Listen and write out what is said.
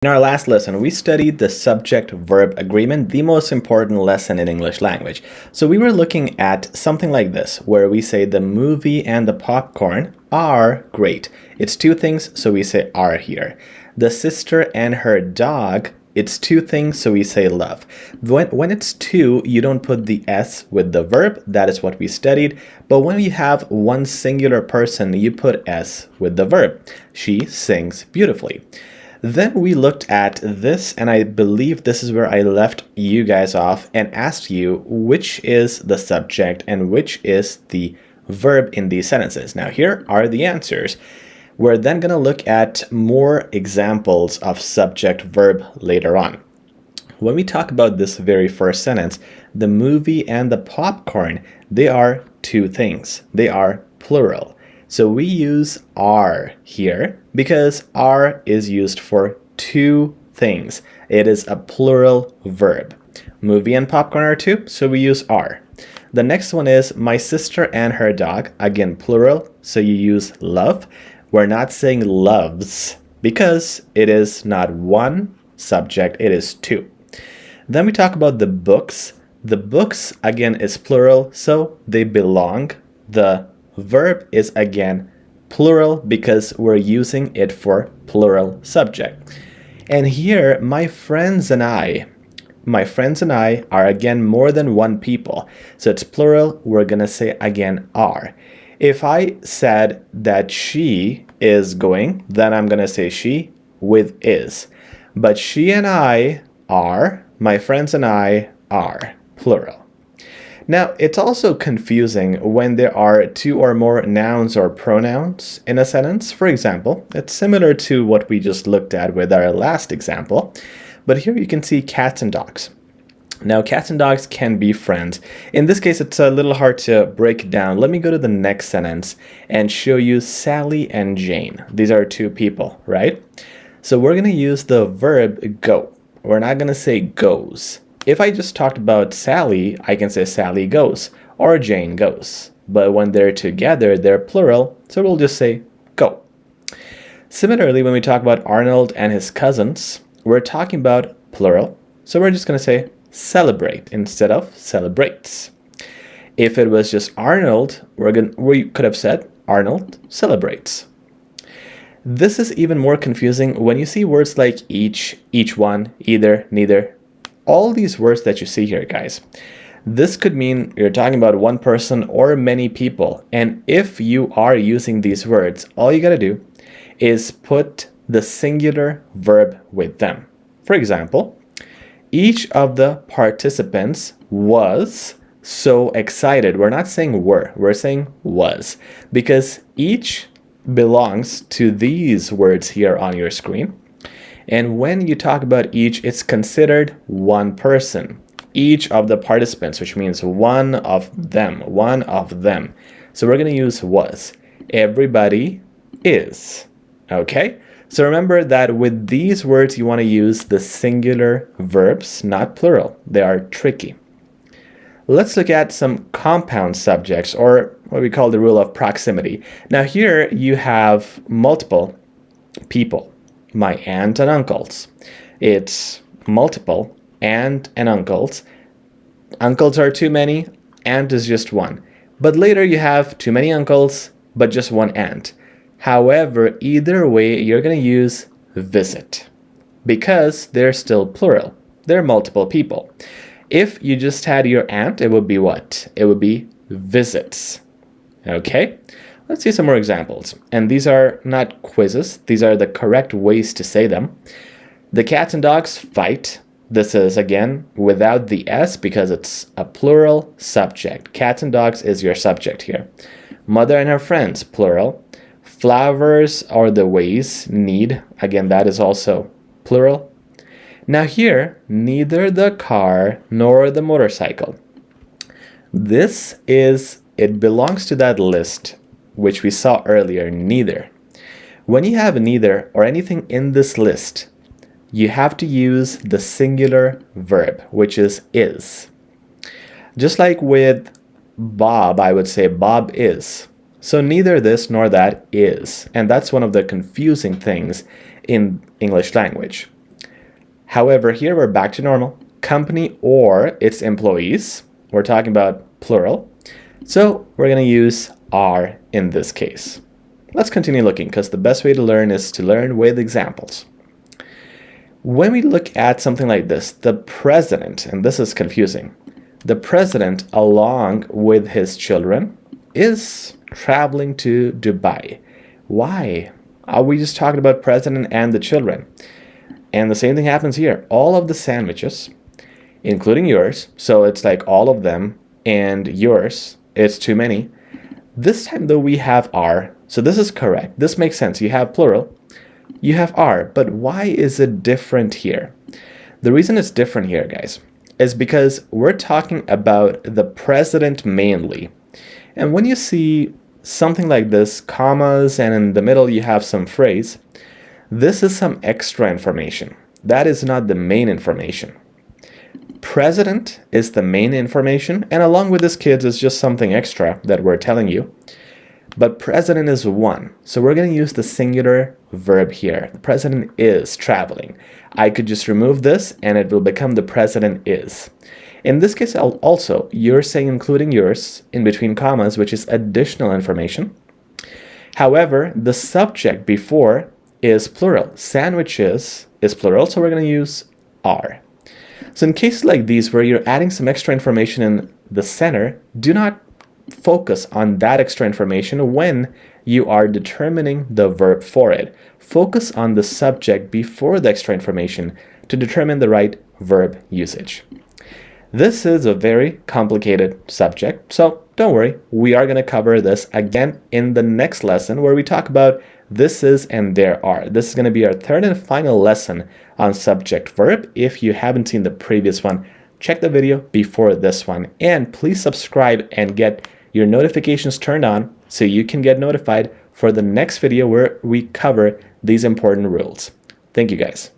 In our last lesson, we studied the subject-verb agreement, the most important lesson in English language. So we were looking at something like this, where we say the movie and the popcorn are great. It's two things, so we say are here. The sister and her dog, it's two things, so we say love. When it's two, you don't put the S with the verb. That is what we studied. But when you have one singular person, you put S with the verb. She sings beautifully. Then we looked at this, and I believe this is where I left you guys off and asked you which is the subject and which is the verb in these sentences. Now here are the answers. We're then going to look at more examples of subject-verb later on. When we talk about this very first sentence, the movie and the popcorn, they are two things. They are plural. So we use are here because are is used for two things. It is a plural verb. Movie and popcorn are two, so we use are. The next one is my sister and her dog. Again, plural, so you use love. We're not saying loves because it is not one subject, it is two. Then we talk about the books. The books, again, is plural, so they belong. The verb is again plural because we're using it for plural subject. And here, my friends and I are again more than one people. So it's plural, we're gonna say again are. If I said that she is going, then I'm gonna say she with is. But she and I are, my friends and I are, plural. Now, it's also confusing when there are two or more nouns or pronouns in a sentence. For example, it's similar to what we just looked at with our last example, but here you can see cats and dogs. Now, cats and dogs can be friends. In this case, it's a little hard to break down. Let me go to the next sentence and show you Sally and Jane. These are two people, right? So we're going to use the verb go. We're not going to say goes. If I just talked about Sally, I can say Sally goes or Jane goes. But when they're together, they're plural, so we'll just say go. Similarly, when we talk about Arnold and his cousins, we're talking about plural, so we're just going to say celebrate instead of celebrates. If it was just Arnold, we could have said Arnold celebrates. This is even more confusing when you see words like each one, either, neither. All these words that you see here, guys, this could mean you're talking about one person or many people. And if you are using these words, all you got to do is put the singular verb with them. For example, each of the participants was so excited. We're not saying were, we're saying was, because each belongs to these words here on your screen. And when you talk about each, it's considered one person. Each of the participants, which means one of them. So we're going to use was. Everybody is. Okay? So remember that with these words, you want to use the singular verbs, not plural. They are tricky. Let's look at some compound subjects, or what we call the rule of proximity. Now here you have multiple people. My aunt and uncles. It's multiple aunt and uncles. Uncles are too many, aunt is just one. But later you have too many uncles, but just one aunt. However, either way, you're going to use visit because they're still plural. They're multiple people. If you just had your aunt, it would be what? It would be visits. Okay? Let's see some more examples. And these are not quizzes. These are the correct ways to say them. The cats and dogs fight. This is, again, without the S because it's a plural subject. Cats and dogs is your subject here. Mother and her friends, plural. Flowers are the ways, need. Again, that is also plural. Now here, neither the car nor the motorcycle. It belongs to that list which we saw earlier, neither. When you have neither or anything in this list, you have to use the singular verb, which is. Just like with Bob, I would say Bob is. So neither this nor that is. And that's one of the confusing things in English language. However, here we're back to normal. Company or its employees. We're talking about plural. So we're going to use are in this case. Let's continue looking because the best way to learn is to learn with examples. When we look at something like this, the president, and this is confusing, the president along with his children is traveling to Dubai. Why? Are we just talking about president and the children? And the same thing happens here. All of the sandwiches, including yours, so it's like all of them and yours, it's too many. This time though we have are, so this is correct. This makes sense. You have plural, you have are, but why is it different here? The reason it's different here, guys, is because we're talking about the president mainly. And when you see something like this, commas, and in the middle you have some phrase, this is some extra information. That is not the main information. President is the main information, and along with this kids is just something extra that we're telling you. But president is one, so we're going to use the singular verb here. The president is traveling. I could just remove this and it will become the president is. In this case also, you're saying including yours in between commas, which is additional information. However, the subject before is plural. Sandwiches is plural, so we're going to use are. So in cases like these where you're adding some extra information in the center, do not focus on that extra information when you are determining the verb for it. Focus on the subject before the extra information to determine the right verb usage. This is a very complicated subject, so don't worry, we are going to cover this again in the next lesson where we talk about this is and there are. This is going to be our third and final lesson on subject verb. If you haven't seen the previous one, check the video before this one, and please subscribe and get your notifications turned on so you can get notified for the next video where we cover these important rules. Thank you guys.